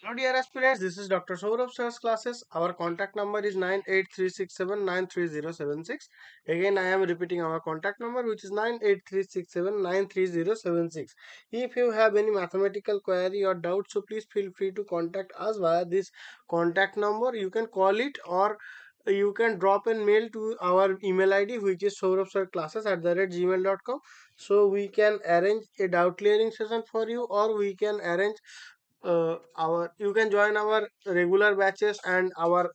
Hello dear aspirants, this is Dr. Sourav Sir's classes. Our contact number is 98367930076. Again, I am repeating our contact number, which is 98367930076. If you have any mathematical query or doubt, so please feel free to contact us via this contact number. You can call it, or you can drop a mail to our email ID, which is souravsirclasses@gmail.com. So we can arrange a doubt clearing session for you, or we can arrange our you can join our regular batches and our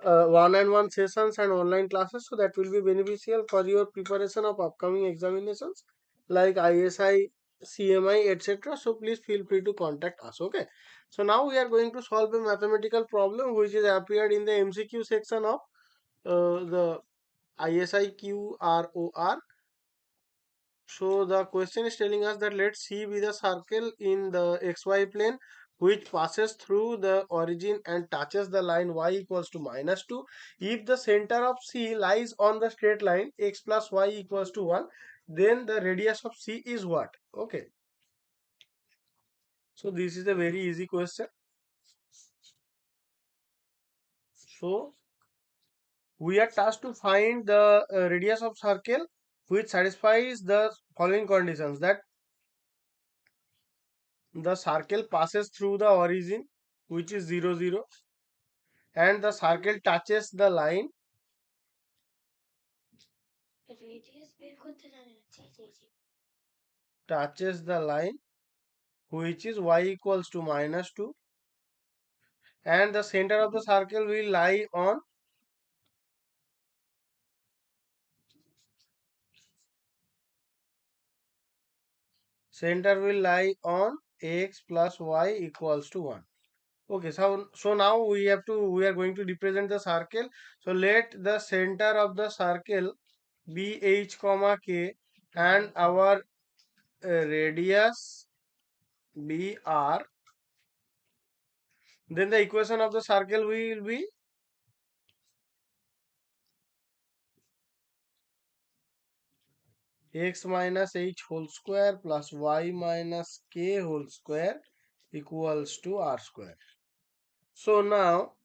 one-on-one sessions and online classes, so that will be beneficial for your preparation of upcoming examinations like ISI, CMI, etc. So please feel free to contact us. Okay, so now we are going to solve a mathematical problem which is appeared in the MCQ section of the ISIQROR. So the question is telling us that let C be the circle in the xy plane which passes through the origin and touches the line y equals to -2. If the center of C lies on the straight line x plus y equals to 1, then the radius of C is what? Okay. So this is a very easy question. So we are tasked to find the radius of circle which satisfies the following conditions: that the circle passes through the origin which is 0 0, and the circle touches the line which is y equals to -2, and the center of the circle will lie on x plus y equals to 1. Okay, so now we are going to represent the circle. So let the center of the circle be h comma k, and our radius be r. Then the equation of the circle will be x minus h whole square plus y minus k whole square equals to r square. So now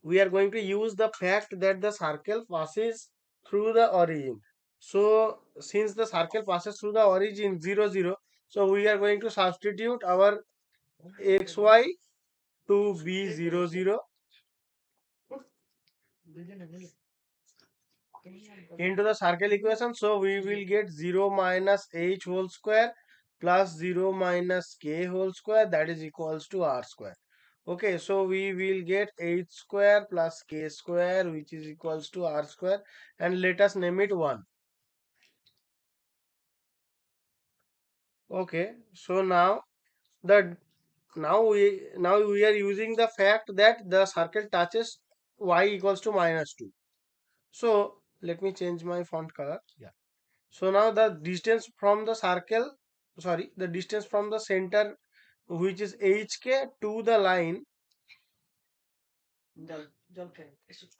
we are going to use the fact that the circle passes through the origin. So since the circle passes through the origin 0 0, so we are going to substitute our xy to be 0 0 into the circle equation. So we will get 0 minus h whole square plus 0 minus k whole square, that is equals to r square. Okay, so we will get h square plus k square which is equals to r square, and let us name it 1. Okay, so the now we are using the fact that the circle touches y equals to -2. So let me change my font color. Yeah. So now the distance from the circle, sorry, the distance from the center which is hk to the line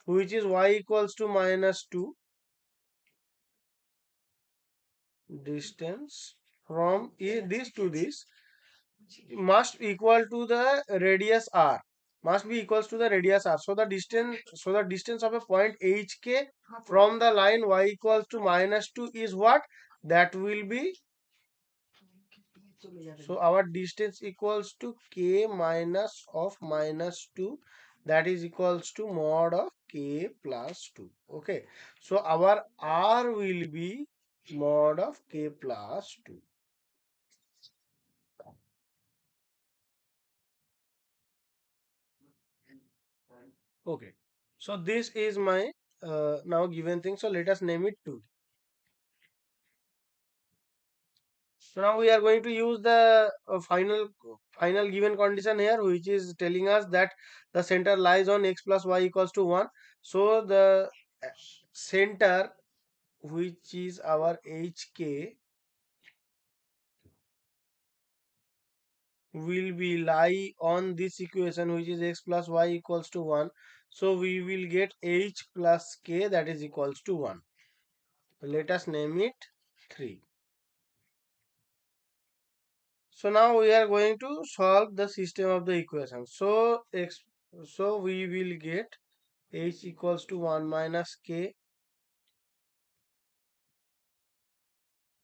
which is y equals to -2, distance from this to this must equal to the radius r, must be equals to the radius r. So the distance of a point hk from the line y equals to -2 is what? That will be, so our distance equals to k minus of -2, that is equals to mod of k plus 2. Okay, so our r will be mod of k plus 2. Okay, so this is my now given thing. So let us name it 2. So now we are going to use the final given condition here, which is telling us that the center lies on x plus y equals to 1. So the center, which is our hk, will be lie on this equation which is x plus y equals to 1. So we will get h plus k, that is equals to 1. Let us name it 3. So now we are going to solve the system of the equation. So we will get h equals to 1 minus k,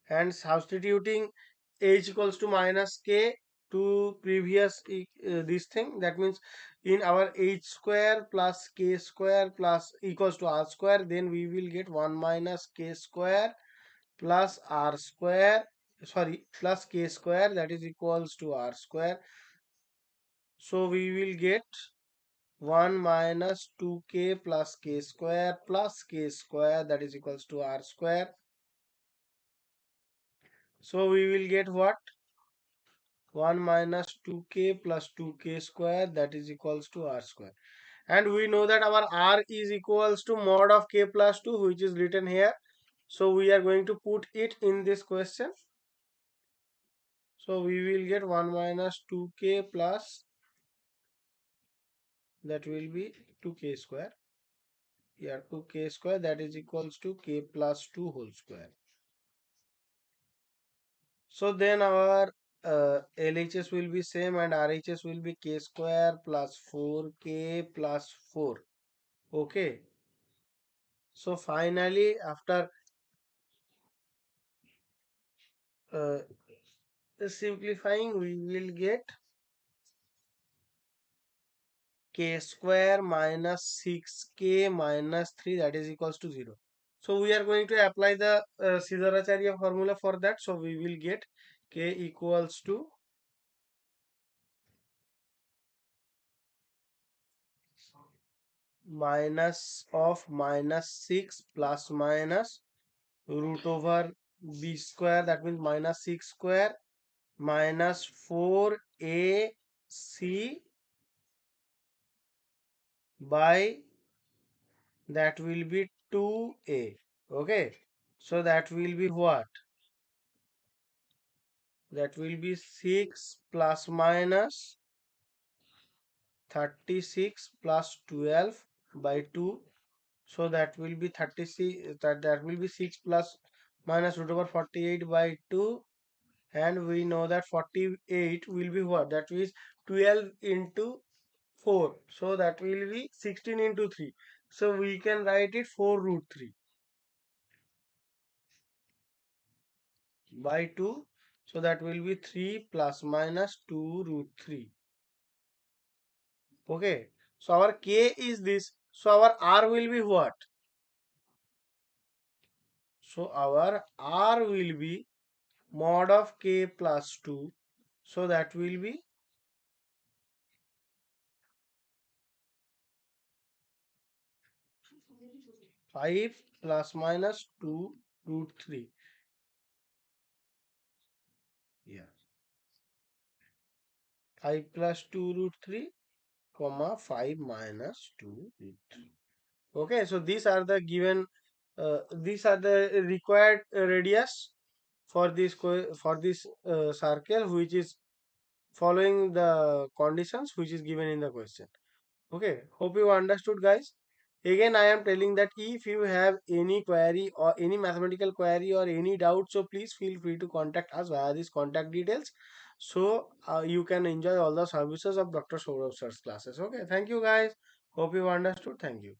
and substituting h equals to minus k to previous this thing, that means in our h square plus k square plus equals to r square, then we will get 1 minus k square plus r square, sorry, plus k square, that is equals to r square. So we will get 1 minus 2k plus k square plus k square, that is equals to r square. So we will get what? 1 minus 2k plus 2k square, that is equals to r square. And we know that our r is equals to mod of k plus 2, which is written here. So we are going to put it in this question. So we will get 1 minus 2k plus, that will be 2k square. Yeah, 2k square, that is equals to k plus 2 whole square. So then our LHS will be same and RHS will be k square plus 4k plus 4. Okay. So finally, after uh, simplifying, we will get k square minus 6k minus 3, that is equals to 0. So we are going to apply the Siddharacharya formula for that. So we will get k equals to minus of minus 6 plus minus root over b square, that means minus 6 square minus 4ac by, that will be 2a. Okay, so that will be what? That will be 6 plus minus 36 plus 12 by 2. So that will be 36, that will be 6 plus minus root over 48 by 2, and we know that 48 will be what? That is 12 into 4, so that will be 16 into 3. So we can write it 4 root 3 by 2. So that will be 3 plus minus 2 root 3. Okay, so our k is this. So our r will be what? So our r will be mod of k plus 2. So that will be 5 plus minus 2 root 3. Yeah. 5 plus 2 root 3 comma 5 minus 2 root 3. Okay, so these are the required radius for this circle, which is following the conditions which is given in the question. Okay, hope you understood, guys. Again, I am telling that if you have any query or any mathematical query or any doubt, so please feel free to contact us via these contact details. So you can enjoy all the services of Dr. Sourav Sir's classes. Okay, thank you, guys. Hope you understood. Thank you.